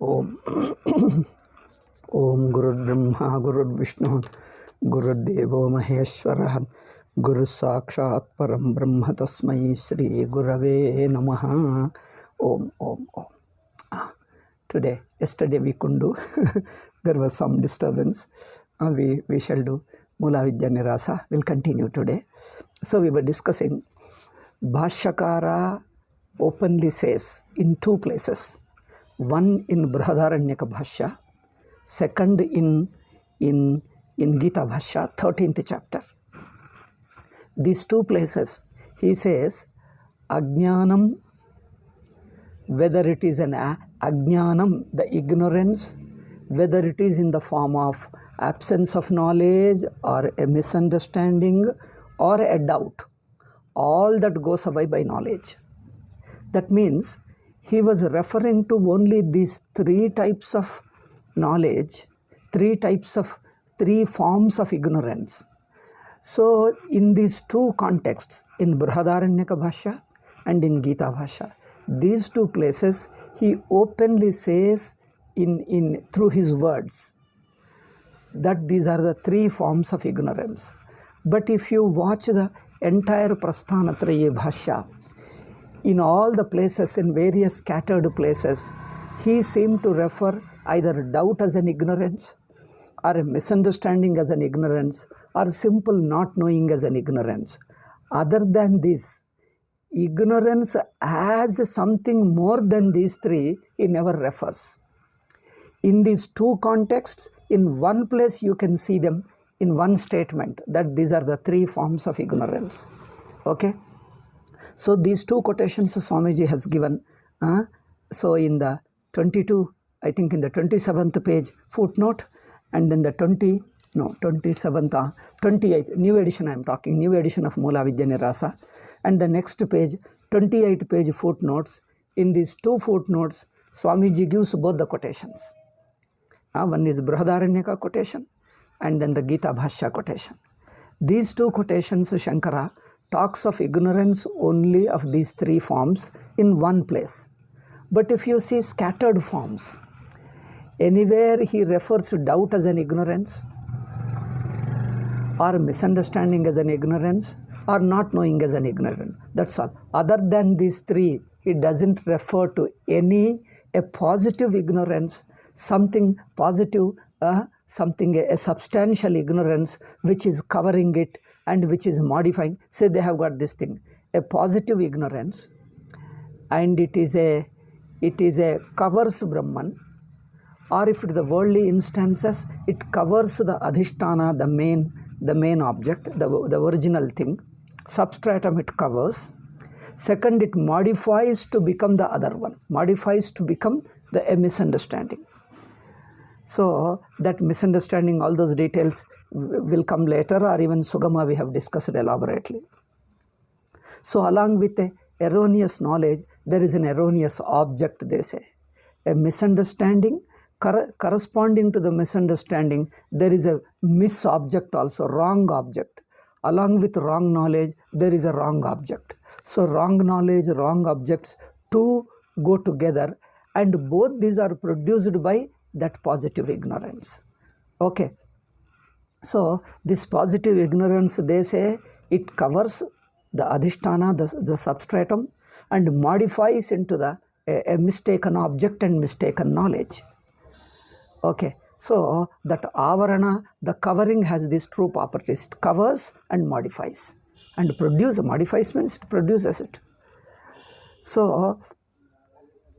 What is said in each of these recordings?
ओम ओम गुरुर्ब्रह्मा गुरुर्विष्णु गुरुर्देवो महेश्वरः गुरु साक्षात् परम ब्रह्म तस्मै श्री गुरवे नमः. Om Om Om. Yesterday we couldn't do. There was some disturbance. We shall do Mula Vidya Nirasa. We'll continue today. So we were discussing Bhashyakara openly says in two places. One in Brihadaranyaka Bhashya, second in Gita Bhashya, 13th chapter. These two places, he says, Ajnanam, whether it is an Ajnanam, the ignorance, whether it is in the form of absence of knowledge or a misunderstanding or a doubt, all that goes away by knowledge. That means he was referring to only these three types of knowledge, three forms of ignorance. So in these two contexts, in Brihadaranyaka Bhashya and in Gita Bhashya, these two places he openly says through his words that these are the three forms of ignorance. But if you watch the entire Prasthanatrayi Bhashya, in all the places, in various scattered places, he seemed to refer either doubt as an ignorance, or a misunderstanding as an ignorance, or simple not knowing as an ignorance. Other than this, ignorance as something more than these three, he never refers. In these two contexts, in one place you can see them in one statement, that these are the three forms of ignorance. Okay? So these two quotations Swamiji has given. So in the 22, I think in the 27th page footnote, and then the 28th, new edition I am talking, new edition of Mula Vidya Nirasa, and the next page, 28th page footnotes. In these two footnotes, Swamiji gives both the quotations. One is Brihadaranyaka quotation, and then the Gita Bhashya quotation. These two quotations, Shankara talks of ignorance only of these three forms in one place. But if you see scattered forms, anywhere he refers to doubt as an ignorance, or misunderstanding as an ignorance, or not knowing as an ignorance. That's all. Other than these three, he doesn't refer to a positive ignorance, something positive, a substantial ignorance which is covering it and which is modifying. Say they have got this thing, a positive ignorance, and it is a covers Brahman, or if it is the worldly instances, it covers the adhisthana, the main object, the original thing. Substratum it covers. Second, it modifies to become the other one, modifies to become a misunderstanding. So that misunderstanding, all those details will come later, or even Sugama we have discussed elaborately. So along with the erroneous knowledge, there is an erroneous object, they say. A misunderstanding, corresponding to the misunderstanding, there is a misobject also, wrong object. Along with wrong knowledge, there is a wrong object. So wrong knowledge, wrong objects, two go together, and both these are produced by that positive ignorance. Okay. So this positive ignorance, they say, it covers the adhisthana, the substratum, and modifies into a mistaken object and mistaken knowledge. Okay. So that avarana, the covering, has these true properties. It covers and modifies. And modifies means it produces it. So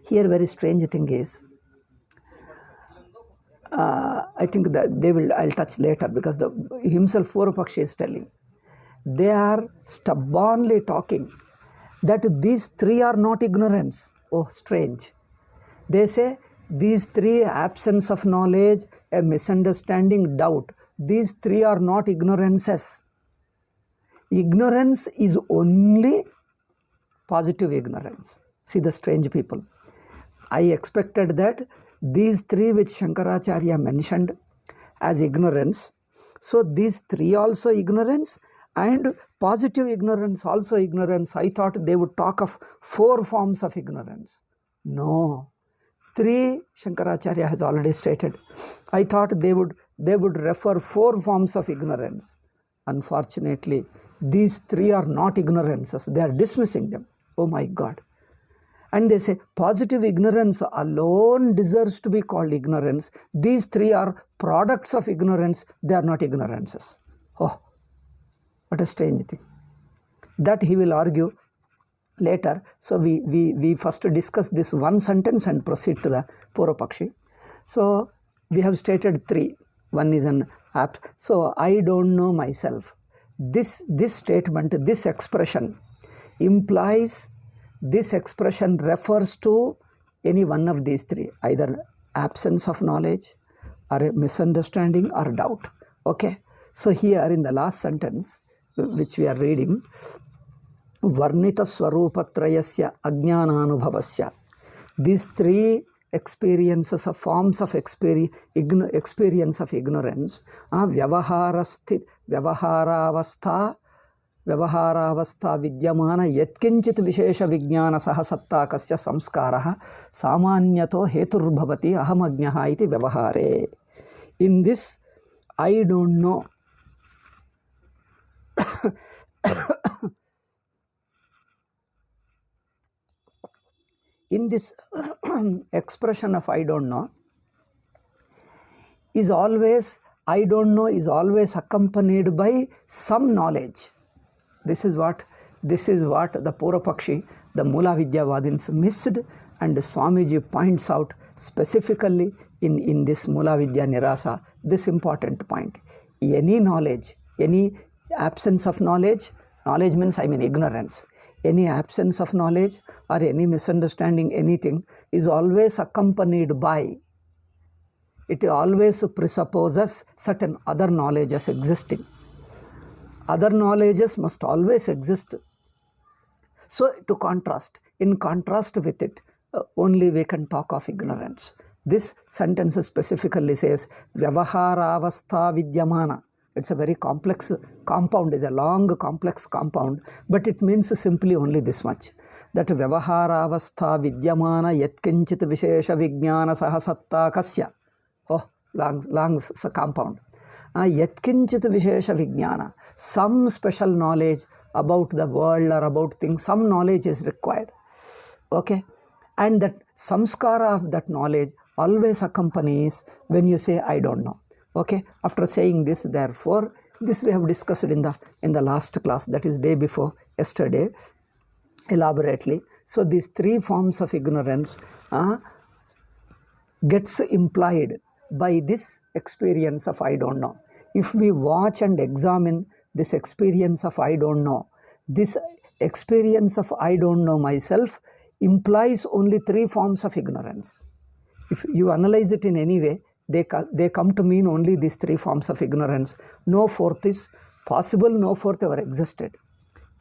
here very strange thing is, I think that I'll touch later, because himself Purvapakshi is telling, they are stubbornly talking that these three are not ignorance. Oh, strange. They say these three, absence of knowledge, a misunderstanding, doubt, these three are not ignorances. Ignorance is only positive ignorance. See the strange people. I expected that these three which Shankaracharya mentioned as ignorance, so these three also ignorance, and positive ignorance also ignorance. I thought they would talk of four forms of ignorance. No, 3 Shankaracharya has already stated. I thought they would refer 4 forms of ignorance. Unfortunately, these 3 are not ignorances. They are dismissing them. Oh my God. And they say positive ignorance alone deserves to be called ignorance. These 3 are products of ignorance. They are not ignorances. Oh, what a strange thing. That he will argue later. So we first discuss this one sentence and proceed to the Purvapakshi. So we have stated 3. One is an app. So I don't know myself. This statement, this expression implies, this expression refers to any one of these 3, either absence of knowledge or a misunderstanding or doubt. Okay. So here in the last sentence which we are reading, Varnita Swarupatrayasya Ajnananubhavasya. These 3 experiences of forms of experience of ignorance, Vyavaharavastha vidyamana yatkinchit vishesha vijnana sahasattakasya samskaraha samanyato heturbhavati ahamagnaha iti vyavahare. In this, I don't know. In this expression of I don't know, is always, I don't know is always accompanied by some knowledge. This is what the Purvapakshi, the Mula Vidyavadins missed, and Swamiji points out specifically in this Mula Vidya Nirasa, this important point. Any knowledge, any absence of knowledge means ignorance. Any absence of knowledge or any misunderstanding, anything, is always accompanied by, it always presupposes certain other knowledges existing. Other knowledges must always exist. So to contrast, in contrast with it, only we can talk of ignorance. This sentence specifically says, Vyavaharavastha vidyamana. It's a very complex compound, is a long complex compound, but it means simply only this much, that Vyavaharavastha vidyamana yatkinchit vishesha vijnana sahasattakasya. Oh, long compound. Yatkinchit vishesha vijnana. Some special knowledge about the world or about things, some knowledge is required. Okay? And that samskara of that knowledge always accompanies when you say, I don't know. Okay? After saying this, therefore, this we have discussed in the last class, that is day before yesterday, elaborately. So these 3 forms of ignorance gets implied by this experience of I don't know. If we watch and examine this experience of I don't know, this experience of I don't know myself implies only 3 forms of ignorance. If you analyze it in any way, they come to mean only these 3 forms of ignorance. No 4th is possible, no 4th ever existed.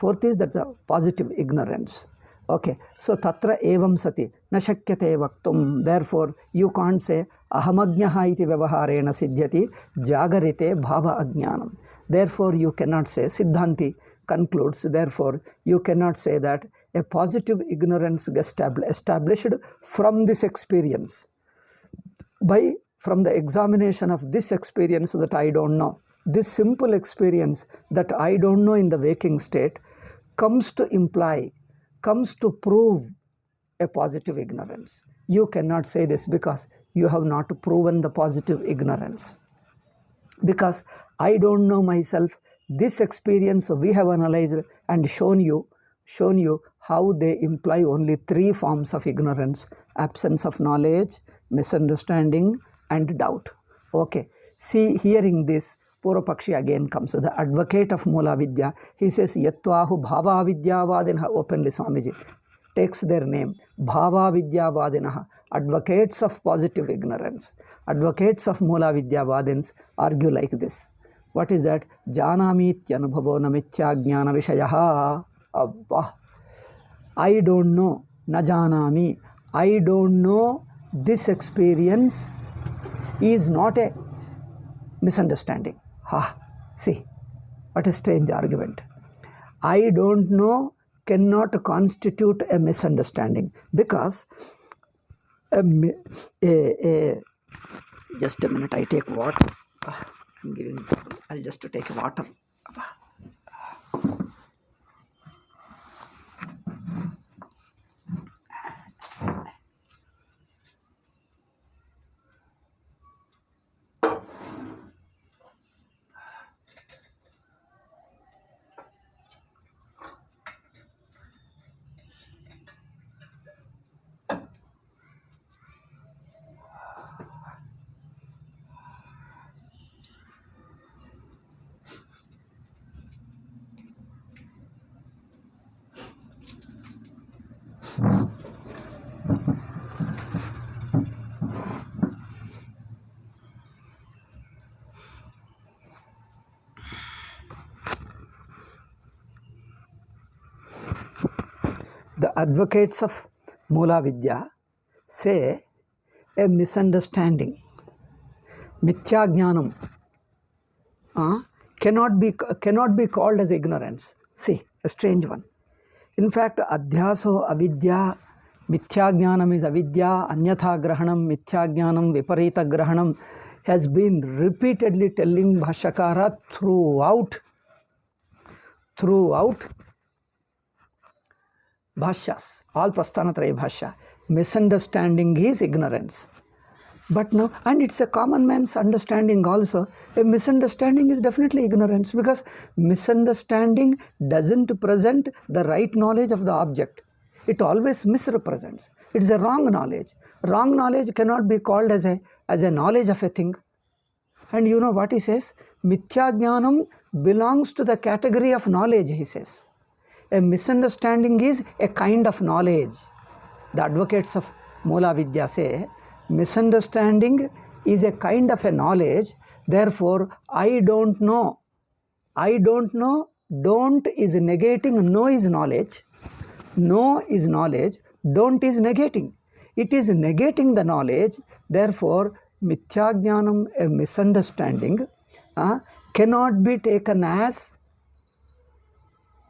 4th is that the positive ignorance. Okay, so tatra evam sati na shakyate vaktum. Therefore, you can't say ahamagnaha iti vyavaharena siddhyati jagarite bhava ajnanam. Therefore, you cannot say, Siddhanti concludes, therefore, you cannot say that a positive ignorance gets established from this experience. From the examination of this experience that I don't know, this simple experience that I don't know in the waking state comes to prove a positive ignorance. You cannot say this because you have not proven the positive ignorance. Because I don't know myself, this experience we have analyzed and shown you how they imply only 3 forms of ignorance: absence of knowledge, misunderstanding, and doubt. Okay, see, hearing this, Purvapakshi again comes, the advocate of Mula Vidya. He says, Yatvahu Bhava Vidyavadinaha, openly Swamiji takes their name, Bhava Vidyavadinaha, advocates of positive ignorance. Advocates of Mula Vidyavadins argue like this. What is that? Janami tyanubhavo namitya jnana vishayaha. Abba. I don't know, na janami. I don't know, this experience is not a misunderstanding. See, what a strange argument. I don't know cannot constitute a misunderstanding, because Just a minute, I take water. I'll just take water. The advocates of Mula Vidya say a misunderstanding, mithya jnanam, cannot be called as ignorance. See, a strange one. In fact, adhyaso avidya, mithya jnanam is avidya, anyatha grahanam, mithya jnanam, viparita grahanam has been repeatedly telling Bhashyakara throughout Bhashyas, all Prasthanatraya Bhashya. Misunderstanding is ignorance. But no, and it's a common man's understanding also. A misunderstanding is definitely ignorance, because misunderstanding doesn't present the right knowledge of the object. It always misrepresents. It's a wrong knowledge. Wrong knowledge cannot be called as a knowledge of a thing. And you know what he says? Mithya jnanam belongs to the category of knowledge, he says. A misunderstanding is a kind of knowledge. The advocates of Mula Vidya say, misunderstanding is a kind of a knowledge. Therefore, I don't know. I don't know. Don't is negating. Know is knowledge. Know is knowledge. Don't is negating. It is negating the knowledge. Therefore, mithya jnanam, a misunderstanding, cannot be taken as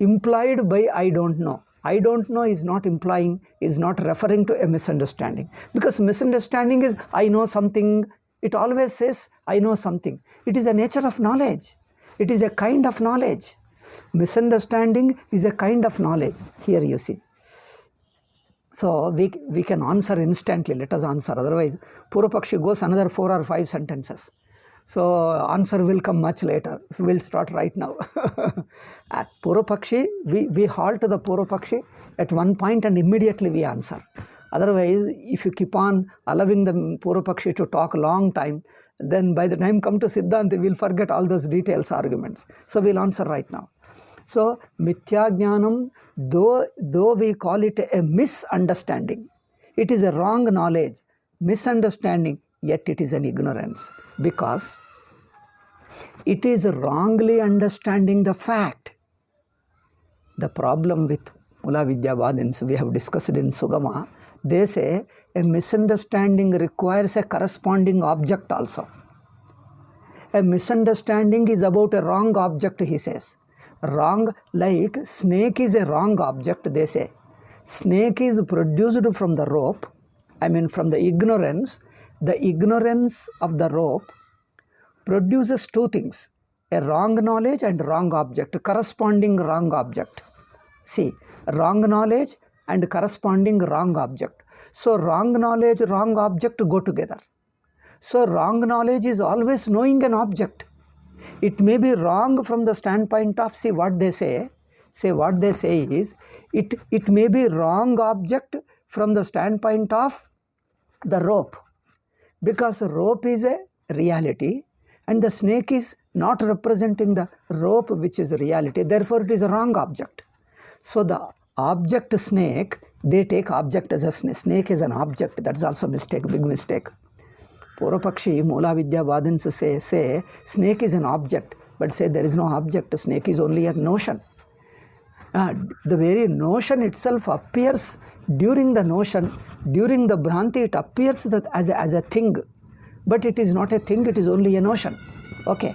implied by I don't know. I don't know is not implying, is not referring to a misunderstanding. Because misunderstanding is I know something. It always says I know something. It is a nature of knowledge. It is a kind of knowledge. Misunderstanding is a kind of knowledge. Here you see. So we can answer instantly. Let us answer. Otherwise, Purvapakshi goes another 4 or 5 sentences. So answer will come much later. So we'll start right now. At Purvapakshi, we halt the Purvapakshi at one point and immediately we answer. Otherwise, if you keep on allowing the Purvapakshi to talk a long time, then by the time come to Siddhanta, we'll forget all those details, arguments. So we'll answer right now. So mithya jnanam, though we call it a misunderstanding, it is a wrong knowledge, misunderstanding, yet it is an ignorance, because it is wrongly understanding the fact. The problem with Mula Vidyavadins, we have discussed in Sugama, they say a misunderstanding requires a corresponding object also. A misunderstanding is about a wrong object, he says. Wrong, like snake is a wrong object, they say. Snake is produced from the rope, from the ignorance. The ignorance of the rope produces 2 things, a wrong knowledge and wrong object, corresponding wrong object. See, wrong knowledge and corresponding wrong object. So wrong knowledge, wrong object go together. So wrong knowledge is always knowing an object. It may be wrong from the standpoint of, see what they say. What they say is, it may be wrong object from the standpoint of the rope. Because rope is a reality and the snake is not representing the rope, which is a reality. Therefore, it is a wrong object. So the object snake, they take object as a snake. Snake is an object. That's also a mistake, big mistake. Purvapakshi, Mula Vidyavadins say snake is an object, but say there is no object. Snake is only a notion. The very notion itself appears during the notion, during the Bhranti, it appears that as a thing, but it is not a thing, it is only a notion. Okay.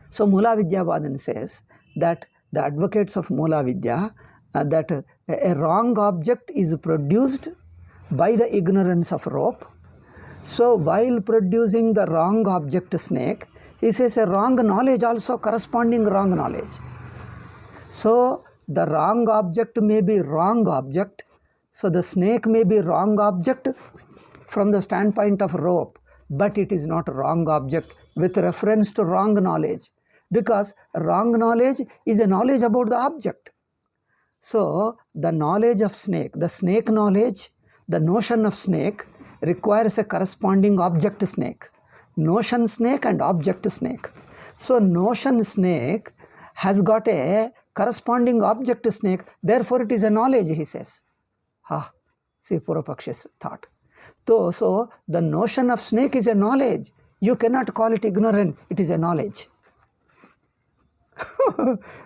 So Mula Vidyavadin says that the advocates of Mula Vidya, that a wrong object is produced by the ignorance of rope. So while producing the wrong object snake, he says a wrong knowledge also corresponding wrong knowledge. So the wrong object may be wrong object. So the snake may be wrong object from the standpoint of rope, but it is not a wrong object with reference to wrong knowledge, because wrong knowledge is a knowledge about the object. So the knowledge of snake, the snake knowledge, the notion of snake requires a corresponding object snake. Notion snake and object snake. So notion snake has got a corresponding object snake, therefore it is a knowledge, he says. See Purvapakshi's thought. So the notion of snake is a knowledge. You cannot call it ignorance, it is a knowledge.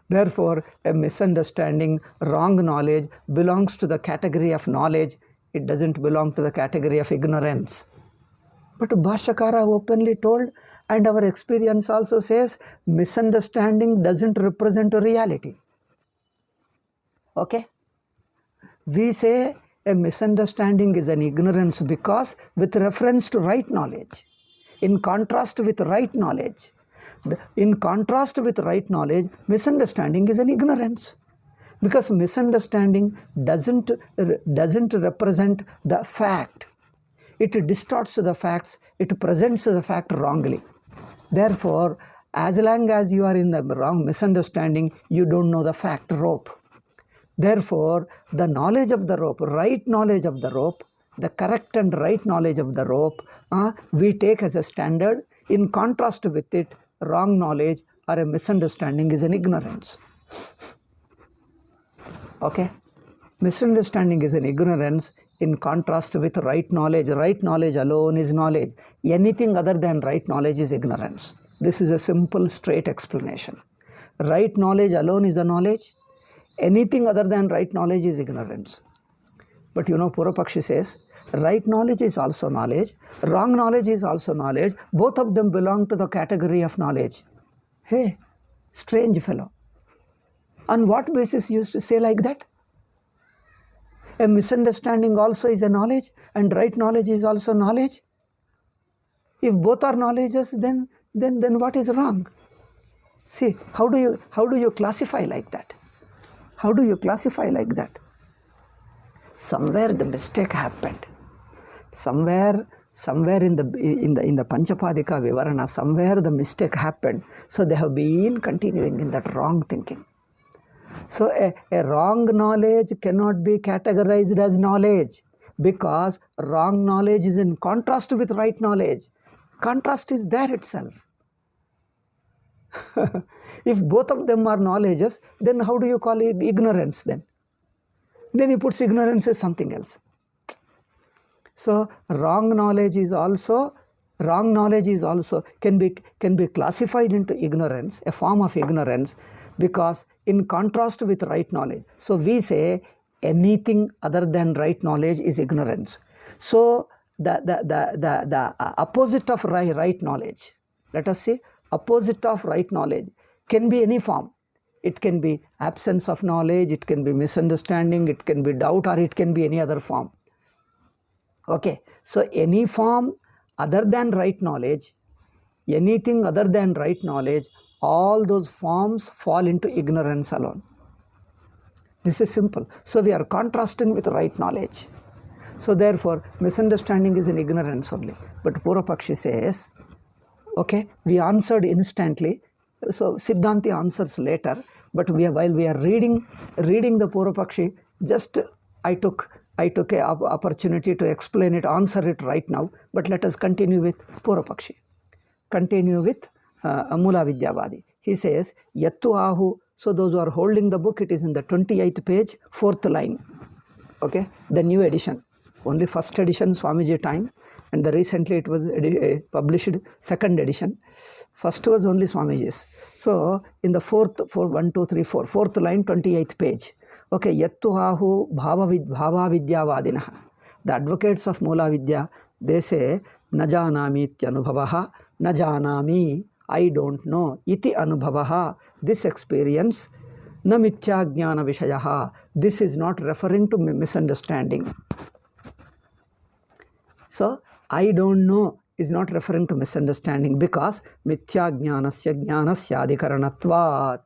Therefore, a misunderstanding, wrong knowledge belongs to the category of knowledge. It doesn't belong to the category of ignorance. But Bhashyakara openly told, and our experience also says, misunderstanding doesn't represent a reality. Okay? We say a misunderstanding is an ignorance because with reference to right knowledge. In contrast with right knowledge. In contrast with right knowledge, misunderstanding is an ignorance. Because misunderstanding doesn't represent the fact. It distorts the facts, it presents the fact wrongly. Therefore, as long as you are in the wrong misunderstanding, you don't know the fact rope. Therefore, the knowledge of the rope, right knowledge of the rope, the correct and right knowledge of the rope, we take as a standard. In contrast with it, wrong knowledge or a misunderstanding is an ignorance. Okay? Misunderstanding is an ignorance in contrast with right knowledge. Right knowledge alone is knowledge. Anything other than right knowledge is ignorance. This is a simple, straight explanation. Right knowledge alone is a knowledge. Anything other than right knowledge is ignorance. But you know, Purvapakshi says, right knowledge is also knowledge, wrong knowledge is also knowledge. Both of them belong to the category of knowledge. Hey, strange fellow. On what basis you used to say like that? A misunderstanding also is a knowledge, and right knowledge is also knowledge. If both are knowledges, then what is wrong? See, how do you classify like that? How do you classify like that? Somewhere the mistake happened. Somewhere in the Panchapadika Vivarana, somewhere the mistake happened. So they have been continuing in that wrong thinking. So a wrong knowledge cannot be categorized as knowledge, because wrong knowledge is in contrast with right knowledge. Contrast is there itself. If both of them are knowledges, then how do you call it ignorance then? Then he puts ignorance as something else. So wrong knowledge is also can be classified into ignorance, a form of ignorance, because in contrast with right knowledge. So we say anything other than right knowledge is ignorance. So the opposite of right knowledge, let us see, opposite of right knowledge can be any form. It can be absence of knowledge, it can be misunderstanding, it can be doubt, or it can be any other form. Okay, so any form other than right knowledge, anything other than right knowledge, all those forms fall into ignorance alone. This is simple. So we are contrasting with right knowledge. So therefore, misunderstanding is an ignorance only. But Purvapakshi says, okay, we answered instantly. So Siddhanti answers later. But while we are reading the Purvapakshi, just I took an opportunity to explain it, answer it right now. But let us continue with Purvapakshi. Continue with Mula Vidyavadi. He says, Yattu Ahu. So those who are holding the book, it is in the 28th page, 4th line. Okay, the new edition. Only first edition, Swamiji time. And recently it was published, second edition. First was only Swamiji's. So in the fourth line, 28th page. Okay, Yattu Ahu Bhava Vidyavadinah. The advocates of Mula Vidya, they say, Najanami Tyanubhavaha, Najanami, I don't know, iti anubhavaha, this experience, na mithya jnana vishayaha, this is not referring to misunderstanding. So, I don't know is not referring to misunderstanding because mithya jnanasya jnanasyadhikaranatvat.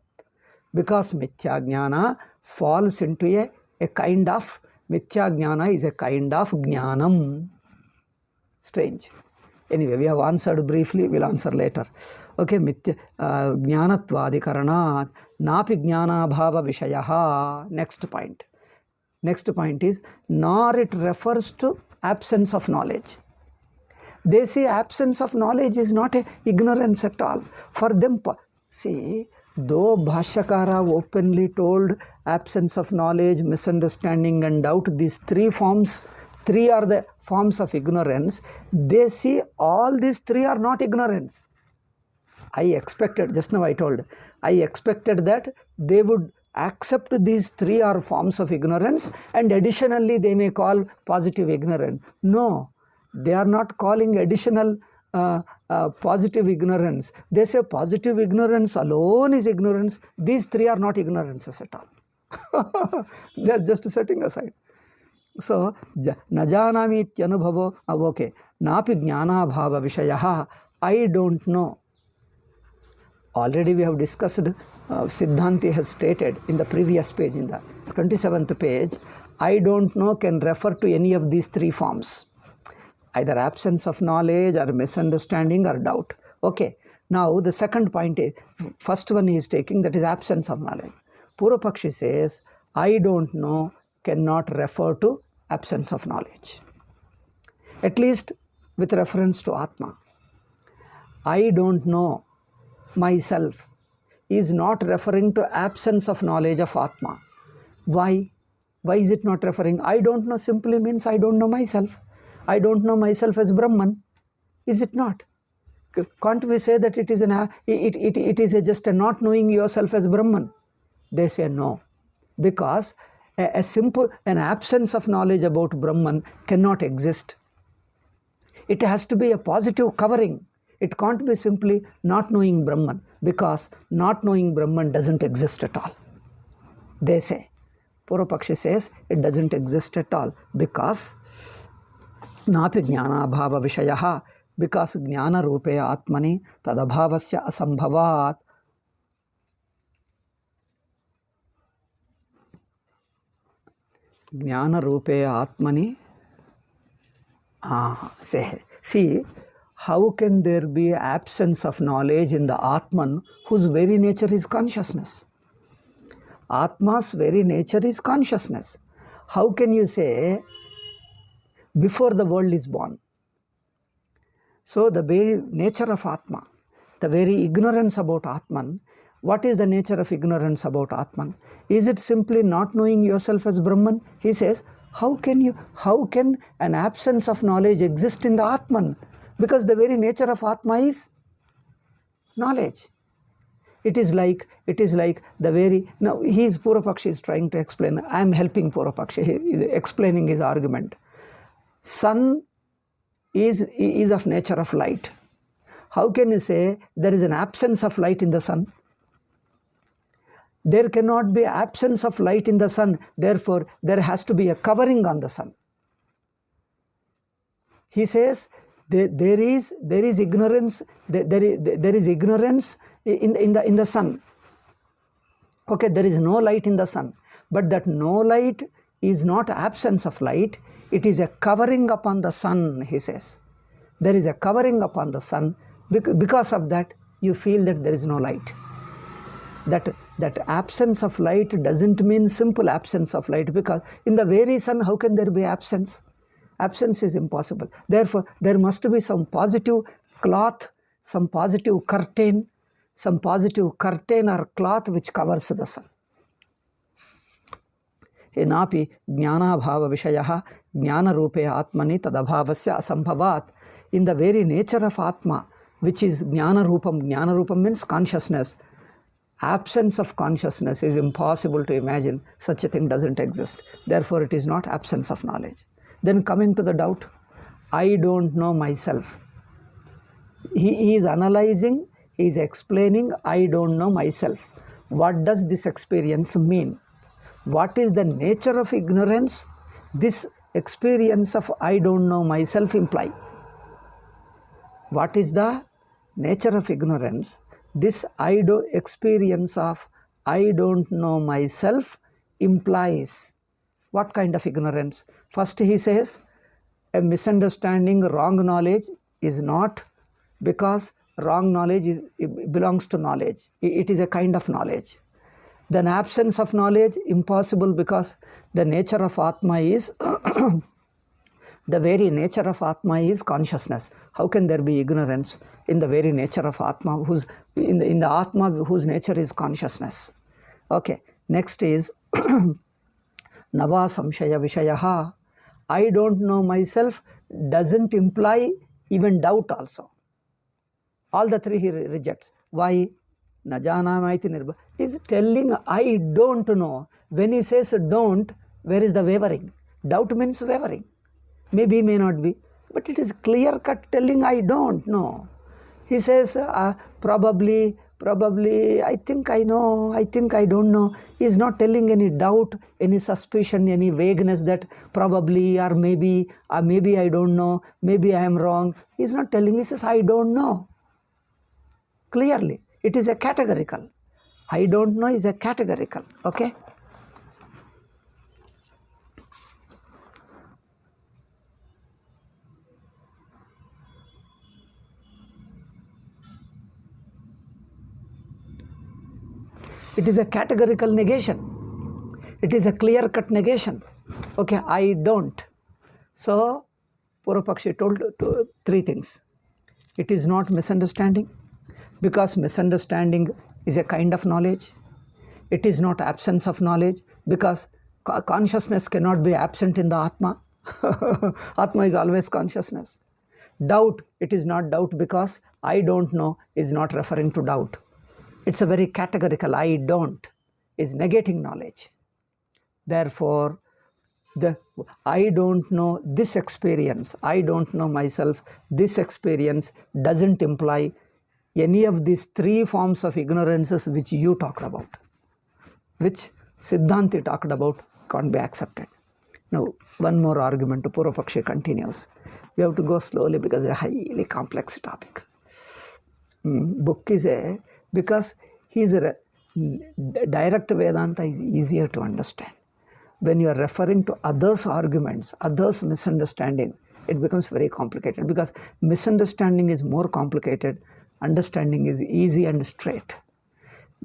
Because mithya jnana falls into a kind of, mithya jnana is a kind of jnanam. Strange. Anyway, we have answered briefly, we'll answer later. Okay, jnanatvadikaranat napi jnanabhava vishayaha. Next point. Next point is, nor it refers to absence of knowledge. They say absence of knowledge is not a ignorance at all. For them, see, though Bhashyakara openly told absence of knowledge, misunderstanding and doubt, these three are the forms of ignorance, they see all these three are not ignorance. I expected, just now I told, I expected that they would accept these three are forms of ignorance and additionally they may call positive ignorance. No, they are not calling additional positive ignorance. They say positive ignorance alone is ignorance. These three are not ignorances at all. They are just setting aside. So, najanami ityanubhavo, okay, napi jnanabhava vishayaha, I don't know. Already we have discussed, Siddhanti has stated in the previous page, in the 27th page, I don't know can refer to any of these three forms. Either absence of knowledge or misunderstanding or doubt. Okay, now the second point is, first one he is taking, that is absence of knowledge. Purvapakshi says, I don't know cannot refer to absence of knowledge. At least with reference to Atma. I don't know myself is not referring to absence of knowledge of Atma. Why? Why is it not referring? I don't know simply means I don't know myself. I don't know myself as Brahman. Is it not? Can't we say that it is just a not knowing yourself as Brahman? They say no. Because an absence of knowledge about Brahman cannot exist. It has to be a positive covering. It can't be simply not knowing Brahman, because not knowing Brahman doesn't exist at all. They say. Purvapakshi says it doesn't exist at all because napi jnana bhava vishayaha, because jnana rupe atmani tadabhavasya asambhavat. Jnana rupe atmani, see, how can there be absence of knowledge in the Atman whose very nature is consciousness? Atma's very nature is consciousness. How can you say before the world is born? So the very nature of Atma, the very ignorance about Atman, what is the nature of ignorance about Atman? Is it simply not knowing yourself as Brahman? He says, how can an absence of knowledge exist in the Atman? Because the very nature of Atma is knowledge. It is like the very, now Purvapakshi is trying to explain, I am helping Purvapakshi, he is explaining his argument. Sun is of nature of light. How can you say there is an absence of light in the sun? There cannot be absence of light in the sun, therefore there has to be a covering on the sun. He says there is ignorance, there is ignorance in the sun. Okay, there is no light in the sun, but that no light is not absence of light, it is a covering upon the sun, he says. There is a covering upon the sun, because of that you feel that there is no light. That absence of light doesn't mean simple absence of light, because in the very sun, how can there be absence? Absence is impossible. Therefore, there must be some positive cloth, some positive curtain or cloth which covers the sun. Napi jnana bhava vishayaha jnana rupe atmani tadabhavasya asambhavat. In the very nature of Atma, which is jnana rupam means consciousness. Absence of consciousness is impossible to imagine. Such a thing doesn't exist. Therefore, it is not absence of knowledge. Then coming to the doubt, I don't know myself. He is analyzing, he is explaining, I don't know myself. What does this experience mean? What is the nature of ignorance? This experience of I don't know myself imply? What is the nature of ignorance? This experience of I don't know myself implies what kind of ignorance? First he says a misunderstanding, wrong knowledge is not, because wrong knowledge belongs to knowledge. It is a kind of knowledge. Then absence of knowledge, impossible, because the nature of Atma is the very nature of Atma is consciousness. How can there be ignorance in the very nature of Atma, in the Atma whose nature is consciousness? Okay, next is Nava Samshaya Vishayaha. I don't know myself doesn't imply even doubt also. All the three he rejects. Why? Najanamaiti nirba is telling I don't know. When he says don't, where is the wavering? Doubt means wavering. Maybe, may not be, but it is clear cut telling I don't know. He says probably, I think I know, I think I don't know. He is not telling any doubt, any suspicion, any vagueness that probably or maybe I don't know, maybe I am wrong. He is not telling, he says I don't know. Clearly, it is a categorical. I don't know is a categorical, okay? It is a categorical negation. It is a clear-cut negation. Okay, I don't. So, Purvapakshi told three things. It is not misunderstanding, because misunderstanding is a kind of knowledge. It is not absence of knowledge, because consciousness cannot be absent in the Atma. Atma is always consciousness. Doubt, it is not doubt, because I don't know is not referring to doubt. It's a very categorical, I don't is negating knowledge. Therefore, the I don't know this experience, I don't know myself, this experience doesn't imply any of these three forms of ignorances which you talked about, which Siddhanti talked about, can't be accepted. Now, one more argument to Purvapakshi continues. We have to go slowly because it's a highly complex topic. Book is because direct Vedanta is easier to understand. When you are referring to others' arguments, others' misunderstandings, it becomes very complicated, because misunderstanding is more complicated, understanding is easy and straight.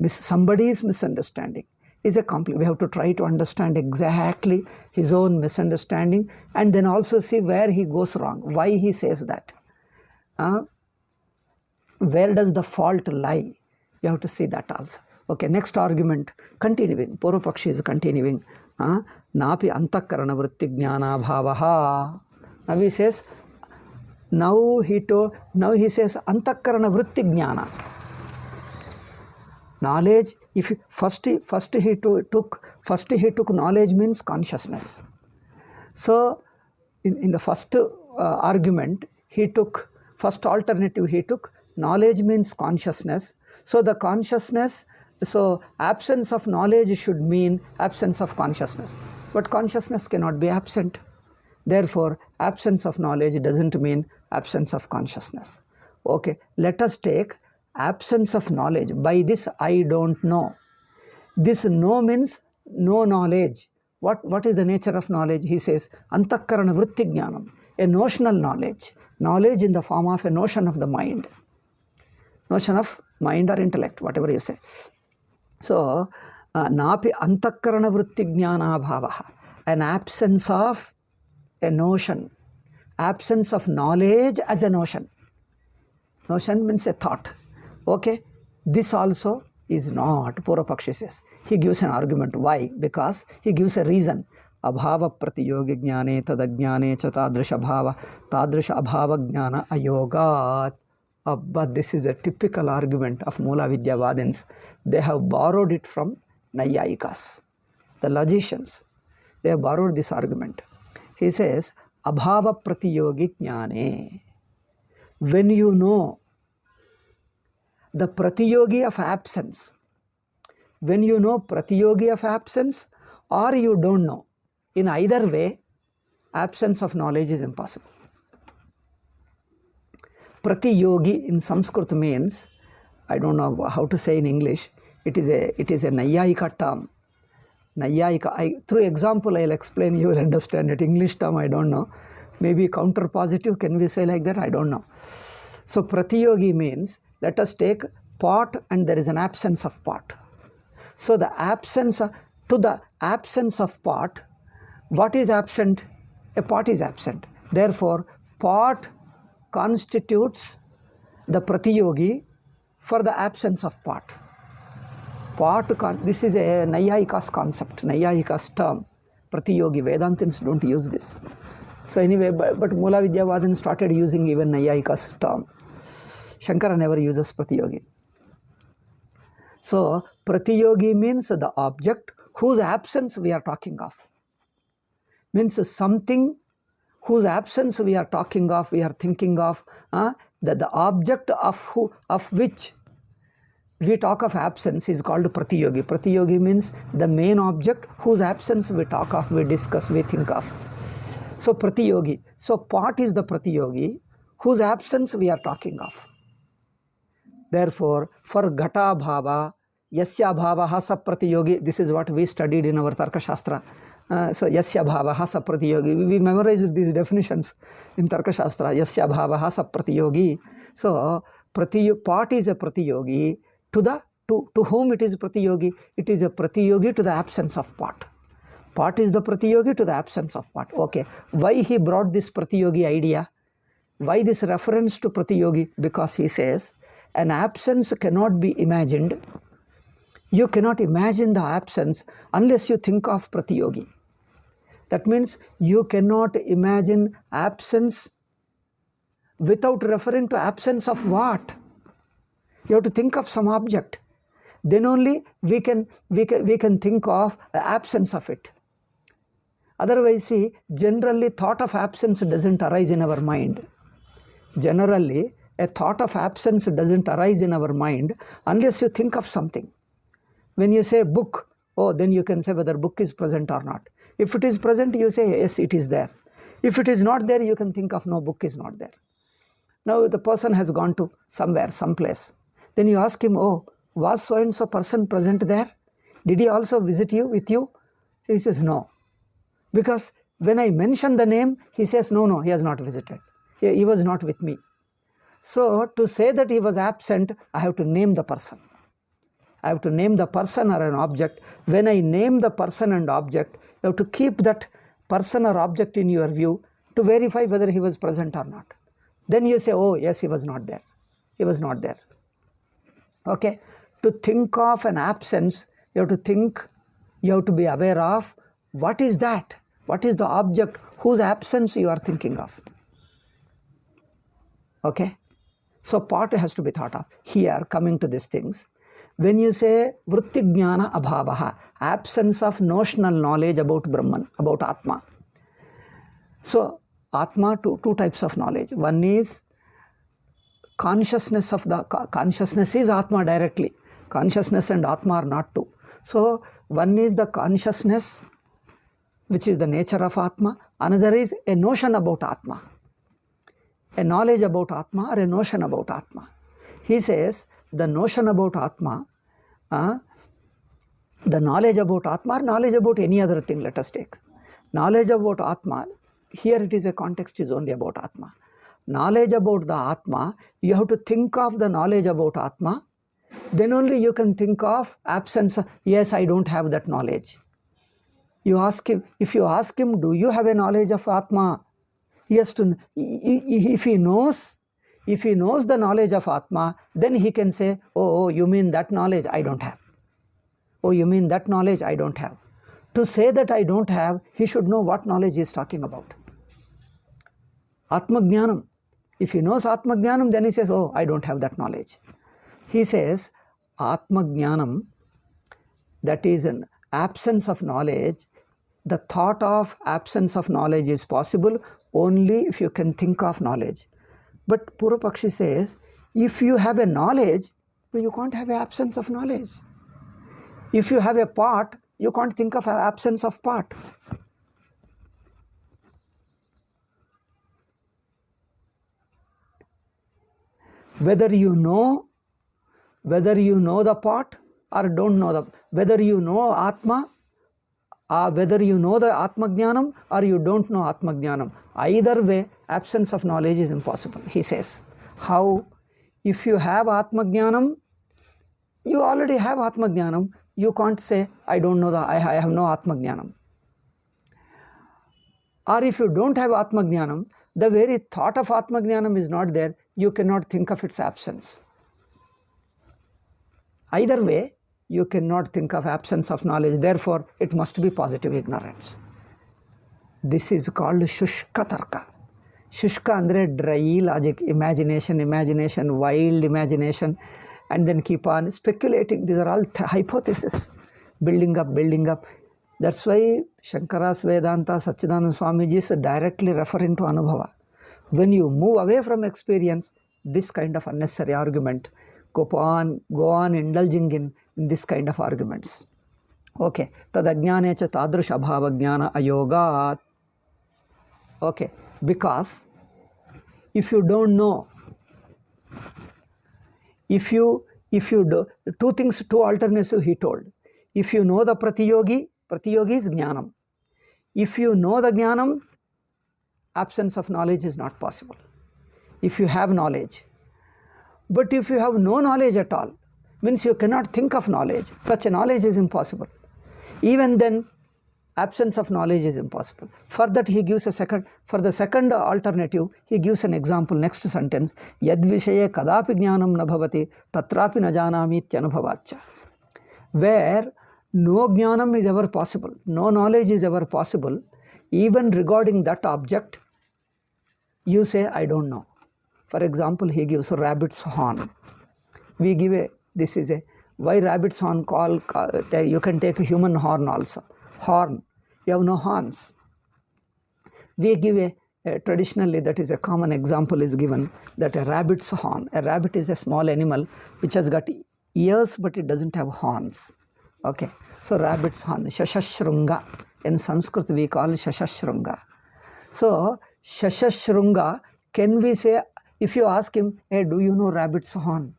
Somebody's misunderstanding is we have to try to understand exactly his own misunderstanding, and then also see where he goes wrong, why he says that. Where does the fault lie? You have to see that also. Okay, next argument, continuing. Purvapakshi is continuing. Napi antakarana vritti jnana bhavaha. Now he says, now he says antakarana vritti jnana. Knowledge, if first he took knowledge means consciousness. So in the first argument, first alternative he took knowledge means consciousness. So the consciousness, so absence of knowledge should mean absence of consciousness. But consciousness cannot be absent. Therefore, absence of knowledge doesn't mean absence of consciousness. Okay, let us take absence of knowledge. By this, I don't know. This no means no knowledge. What is the nature of knowledge? He says, antakarana vritti jnanam, a notional knowledge. Knowledge in the form of a notion of the mind. Notion of mind or intellect, whatever you say. So, napi antakarana vritti jnana bhavaha, an absence of a notion, absence of knowledge as a notion. Notion means a thought. Okay, this also is not, Purvapakshi says. He gives an argument. Why? Because he gives a reason. Abhava pratiyogi jnane tadajnane cha tadrisha abhava jnana ayogat. But this is a typical argument of Mula Vidyavadins. They have borrowed it from Nayayikas, the logicians. They have borrowed this argument. He says, Abhava pratiyogi jnane. When you know the pratiyogi of absence, when you know pratiyogi of absence or you don't know, in either way, absence of knowledge is impossible. Pratiyogi in Sanskrit means, I don't know how to say in English, it is a Nayayika term. Nayayika, through example I'll explain, you will understand it. English term I don't know. Maybe counter positive, can we say like that? I don't know. So Pratiyogi means, let us take pot and there is an absence of pot. So the absence of pot, what is absent? A pot is absent. Therefore, pot constitutes the Pratiyogi for the absence of pot. This is a Nayayika's concept, Nayayika's term. Pratiyogi, Vedantins don't use this. So anyway, but Mula Vidyavadin started using even Nayayika's term. Shankara never uses Pratiyogi. So Pratiyogi means the object whose absence we are talking of. Means something whose absence we are talking of, we are thinking of, that the object of which we talk of absence is called Pratiyogi. Pratiyogi means the main object whose absence we talk of, we discuss, we think of. So Pratiyogi. So pot is the Pratiyogi whose absence we are talking of. Therefore, for Ghata Bhava, Yasya Bhavaha Sa Pratiyogi, this is what we studied in our Tarka Shastra. So Yasya Bhavaha Sa Pratiyogi. We memorized these definitions in Tarka Shastra. Yasya Bhavaha Sa Pratiyogi. So pot is a Pratiyogi to whom it is Pratiyogi? It is a Pratiyogi to the absence of pot. Pot is the Pratiyogi to the absence of pot. Okay. Why he brought this Pratiyogi idea? Why this reference to Pratiyogi? Because he says, an absence cannot be imagined. You cannot imagine the absence unless you think of Pratiyogi. That means you cannot imagine absence without referring to absence of what? You have to think of some object. Then only we can think of the absence of it. Otherwise, see, generally thought of absence doesn't arise in our mind. Generally, a thought of absence doesn't arise in our mind unless you think of something. When you say book, oh, then you can say whether book is present or not. If it is present, you say, yes, it is there. If it is not there, you can think of, no, book is not there. Now, the person has gone to somewhere, someplace. Then you ask him, oh, was so-and-so person present there? Did he also visit you, with you? He says, no. Because when I mention the name, he says, no, he has not visited. He was not with me. So, to say that he was absent, I have to name the person. I have to name the person or an object. When I name the person and object, you have to keep that person or object in your view to verify whether he was present or not. Then you say, oh, yes, he was not there. He was not there. Okay? To think of an absence, you have to be aware of what is that? What is the object whose absence you are thinking of? Okay? So pot has to be thought of. Here, coming to these things, when you say vritti jnana abhavaha, absence of notional knowledge about Brahman, about Atma. So Atma, two types of knowledge. One is consciousness is Atma directly. Consciousness and Atma are not two. So one is the consciousness, which is the nature of Atma. Another is a notion about Atma. A knowledge about Atma or a notion about Atma. He says the notion about Atma, the knowledge about Atma or knowledge about any other thing, let us take. Knowledge about Atma, here it is a context is only about Atma. Knowledge about the Atma, you have to think of the knowledge about Atma, then only you can think of absence. Yes, I don't have that knowledge. You ask him, if you ask him, do you have a knowledge of Atma? He has to, if he knows the knowledge of Atma, then he can say, oh, you mean that knowledge I don't have. Oh, you mean that knowledge I don't have. To say that I don't have, he should know what knowledge he is talking about. Atma Jnanam. If he knows Atma Jnanam, then he says, oh, I don't have that knowledge. He says, Atma Jnanam, that is an absence of knowledge. The thought of absence of knowledge is possible only if you can think of knowledge. But Purvapakshi says, if you have a knowledge, you can't have an absence of knowledge. If you have a pot, you can't think of an absence of pot. whether you know the pot or don't know whether you know Atma, whether you know the Atma Jnanam or you don't know Atma Jnanam. Either way, absence of knowledge is impossible, he says. How? If you have Atma Jnanam, you already have Atma Jnanam. You can't say, I don't know, I have no Atma Jnanam. Or if you don't have Atma Jnanam, the very thought of Atma Jnanam is not there, you cannot think of its absence. Either way, you cannot think of absence of knowledge, therefore it must be positive ignorance. This is called Shushka Tarka. Shushka andre dry logic, imagination, wild imagination, and then keep on speculating. These are all hypotheses, building up. That's why Shankara's Vedanta, Satchidananda Swamiji is directly referring to Anubhava. When you move away from experience, this kind of unnecessary argument, go on indulging in this kind of arguments. Okay. Tadajnane cha tadrush abhava jnana ayogat. Okay. Because if you don't know, if you do, two alternatives he told. If you know the Pratiyogi is Jnanam. If you know the Jnanam, absence of knowledge is not possible. If you have knowledge. But if you have no knowledge at all, means you cannot think of knowledge. Such a knowledge is impossible. Even then, absence of knowledge is impossible. For that he gives for the second alternative, he gives an example, next sentence, Yad Vishaye Kadapi Jnanam na bhavati tatrapi na janami tyanubhavacha. Where no Jnanam is ever possible, no knowledge is ever possible, even regarding that object, you say, I don't know. For example, he gives a rabbit's horn. We give why rabbit's horn you can take a human horn also. Horn, you have no horns. We give traditionally, that is a common example is given, that a rabbit's horn. A rabbit is a small animal which has got ears but it doesn't have horns. Okay, so rabbit's horn, Shashashrunga. In Sanskrit we call Shashashrunga. So Shashashrunga, can we say, if you ask him, hey, do you know rabbit's horn?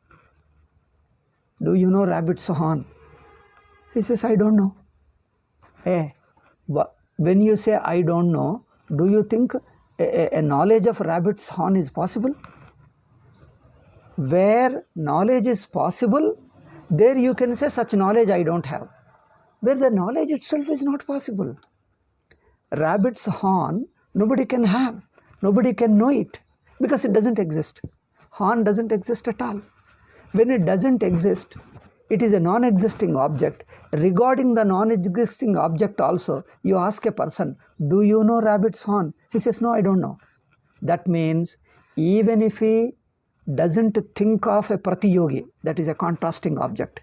Do you know rabbit's horn? He says, I don't know. Hey, when you say, I don't know, do you think a knowledge of rabbit's horn is possible? Where knowledge is possible, there you can say, such knowledge I don't have. Where the knowledge itself is not possible. Rabbit's horn, nobody can have. Nobody can know it. Because it doesn't exist. Horn doesn't exist at all. When it doesn't exist, it is a non-existing object. Regarding the non-existing object also, you ask a person, do you know rabbit's horn? He says, no, I don't know. That means, even if he doesn't think of a Pratiyogi, that is a contrasting object,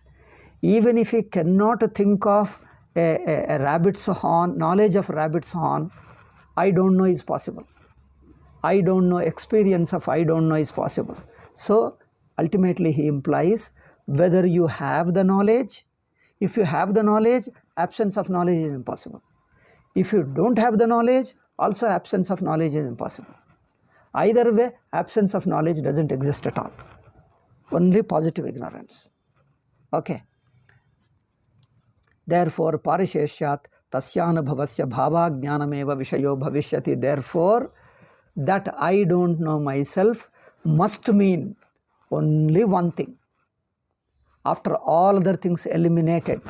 even if he cannot think of a rabbit's horn, knowledge of rabbit's horn, I don't know is possible. I don't know, experience of I don't know is possible. So ultimately he implies whether you have the knowledge. If you have the knowledge, absence of knowledge is impossible. If you don't have the knowledge, also absence of knowledge is impossible. Either way, absence of knowledge doesn't exist at all. Only positive ignorance. Okay. Therefore, parisheshyat tasyanubhavasya bhavajnanameva vishayo bhavishyati. Therefore, that I don't know myself must mean only one thing. After all other things eliminated,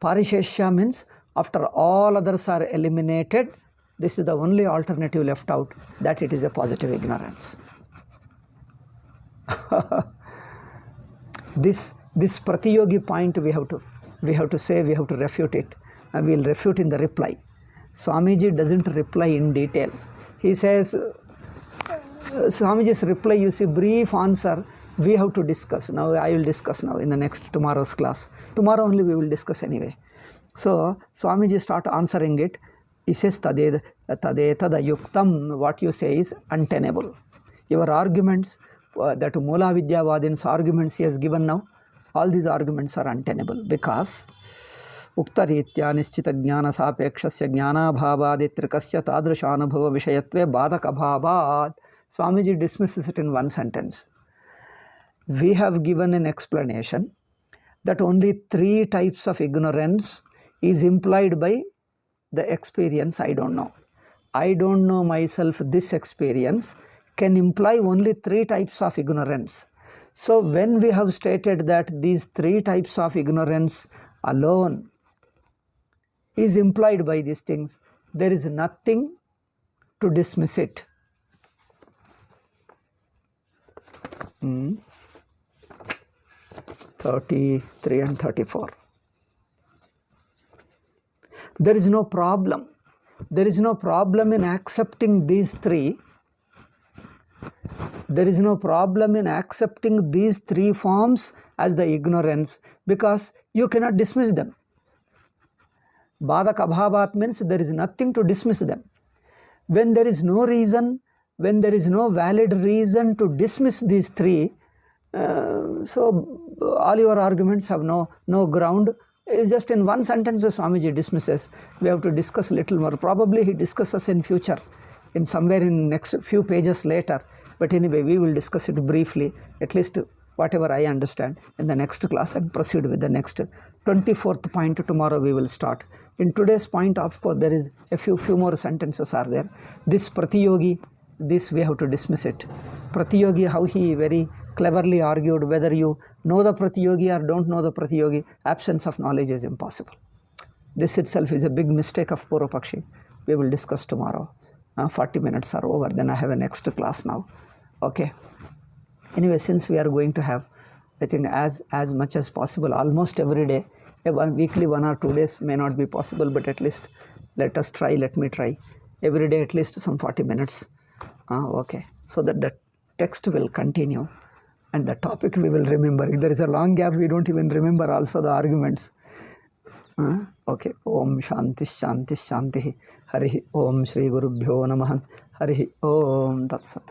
parisheshya means after all others are eliminated, this is the only alternative left out, that it is a positive ignorance. This Pratiyogi point we have to refute it, and we will refute in the reply. Swamiji doesn't reply in detail. He says, Swamiji's reply, you see, brief answer, we have to discuss. Now I will discuss now in the tomorrow's class. Tomorrow only we will discuss anyway. So Swamiji start answering it. He says, Tade tada yuktam, what you say is untenable. Your arguments, that Mula Vidyavadin's arguments he has given now, all these arguments are untenable because Uktaritya nischita jnana sapekshasya jnana bhavaditrikasya tadrishanubhava vishayatve badaka bhavat. Swamiji dismisses it in one sentence. we have given an explanation that only 3 types of ignorance is implied by the experience I don't know. I don't know myself, this experience can imply only 3 types of ignorance. So when we have stated that these 3 types of ignorance alone is implied by these things, there is nothing to dismiss it. 33 and 34. There is no problem. There is no problem in accepting these 3. There is no problem in accepting these 3 forms as the ignorance, because you cannot dismiss them. Badak abhavat means there is nothing to dismiss them. When there is no reason, when there is no valid reason to dismiss these 3, so all your arguments have no ground. It's just in one sentence Swamiji dismisses. We have to discuss a little more. Probably he discusses in future, in somewhere in next few pages later. But anyway, we will discuss it briefly, at least whatever I understand, in the next class, and proceed with the next 24th point. Tomorrow we will start. In today's point, of course, there is a few more sentences are there. This Pratiyogi, this we have to dismiss it. Pratiyogi, how he very cleverly argued, whether you know the Pratiyogi or don't know the Pratiyogi, absence of knowledge is impossible. This itself is a big mistake of Purvapakshi. We will discuss tomorrow. 40 minutes are over, then I have a next class now. Okay. Anyway, since we are going to have, I think as much as possible, almost every day, weekly 1 or 2 days may not be possible, but at least let me try. Every day at least some 40 minutes. Okay. So that the text will continue and the topic we will remember. If there is a long gap, we don't even remember also the arguments. Okay. Om Shanti Shanti Shanti. Harihi Om Shri Gurubhyo Namaha. Harihi Om Tat Sat.